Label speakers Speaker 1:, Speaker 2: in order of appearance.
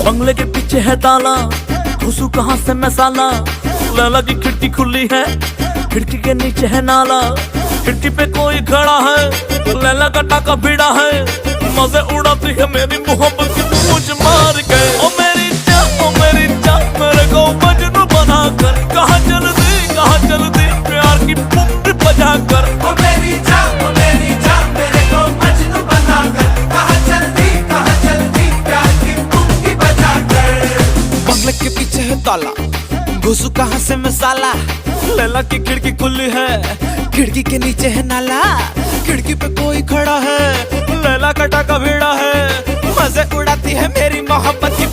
Speaker 1: बंगले के पीछे है ताला, घुसू कहाँ से मैं साला। लैला की खिड़की खुली है, खिड़की के नीचे है नाला। खिड़की पे कोई खड़ा है, लैला का टाका भिड़ा है। मजे उड़ाती है मेरी मोहब्बत की पूछ मार के। ओ मेरी जान, ओ मेरी जान, मेरे को मजनू बना कर। कहाँ चल दी प्यार की पुंगी बजा कर।
Speaker 2: ओ मेरी जान, ओ मेरी जान, मेरे को मजनू बना कर। कहाँ चल दी प्यार की पुंगी बजा कर।
Speaker 3: बंगले के पीछे है ताला, घुसू कहाँ से मैं साला।
Speaker 1: लैला की खिड़की खुली है,
Speaker 3: खिड़की के नीचे है नाला। खिड़की पे कोई खड़ा है,
Speaker 1: लैला का टाका भिड़ा है।
Speaker 3: मजे उड़ाती है मेरी मोहब्बत की